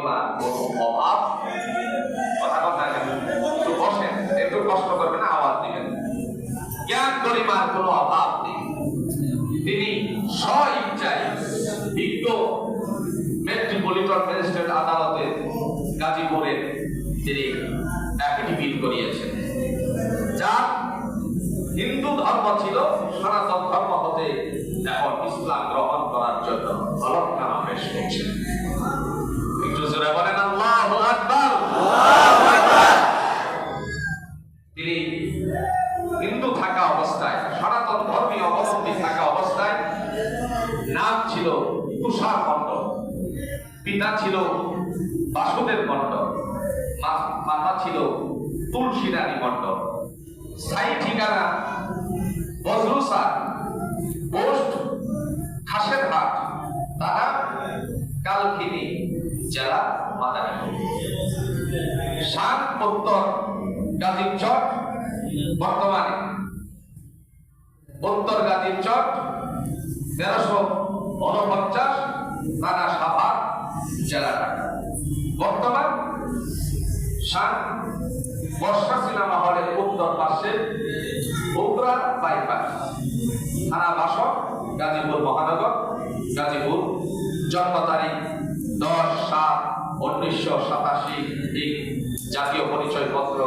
চেতনার কোনো অভাব, কথা কথা একটু বসেন, একটু কষ্ট করবেন, আওয়াজ দিবেন, জ্ঞান গরিমার কোনো অভাব নেই। তিনি স্ব-ইচ্ছায় বিজ্ঞ মেট্রোপলিটন ম্যাজিস্ট্রেট আদালতে গাজীপুরে তিনি অ্যাফিডেভিট করিয়েছেন। যার হিন্দু ধর্ম ছিল, সনাতন ধর্ম হতে এখন ইসলাম গ্রহণ করার জন্য হলফনামা পেশ করছেন। একটু জোরে বলেন আল্লাহু আকবার। তিনি হিন্দু থাকা অবস্থায়, সনাতন ধর্মীয় অবলম্বী থাকা অবস্থায় নাম ছিল তুষার মণ্ডল, পিতা ছিল বাসুদেব মণ্ডল, মাতা ছিল তুলসীরানী মণ্ডল। স্থায়ী ঠিকানা বজরুসার, পোস্ট খাসেরহাট, থানা কালকিনি, জেলা মাদারীপুর। শান উত্তর গাজীর চট, বর্তমানে উত্তর গাজীর চট 1349, থানা সাভার, জেলা ঢাকা। বর্তমান শান বর্ষা সিনেমা হলের উত্তর পাশে বগুড়া বাইপাস, থানা বাসক, গাজীপুর মহানগর, গাজীপুর। জন্ম তারিখ 10/7/1987, জাতীয় পরিচয়পত্র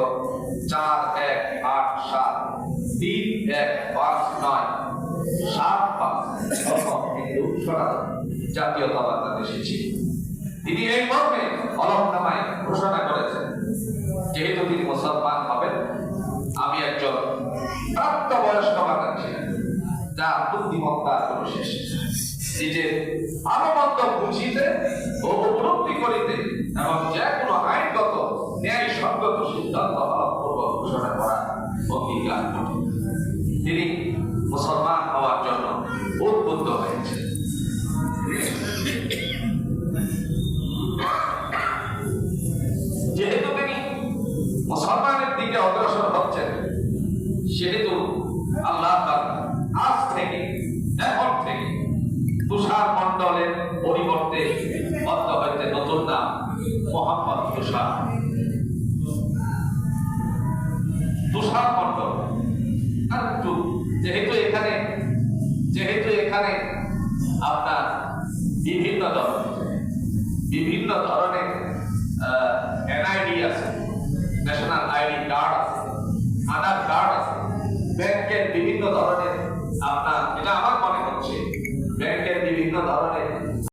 41859175 হিন্দু সনাতন, জাতীয়তাবাদ এসেছি। তিনি এই মর্মে হলফনামায় ঘোষণা করেছেন, যেহেতু তিনি মুসলমান হবেন, আমি একজন প্রাপ্তবয়স্ক মানুষ ছিলেন, যার বুদ্ধিমত্তার কোনো শেষ, নিজের ভালোমন্দ বুঝিতে ও উপলব্ধি করিতে এবং যে কোনো আইনগত ন্যায়সঙ্গত সিদ্ধান্ত ফলপ্রসূ ঘোষণা করা অঙ্গীকার করেন। তিনি মুসলমান হওয়ার জন্য উদ্বুদ্ধ হয়েছেন। যেহেতু তিনি মুসলমানের দিকে অগ্রসর হচ্ছেন, সেহেতু আল্লাহ আজ থেকে, এখন থেকে তুষার মণ্ডলের পরিবর্তে মধ্য হইতে নতুন নাম মোহাম্মদ তুষার মণ্ডল।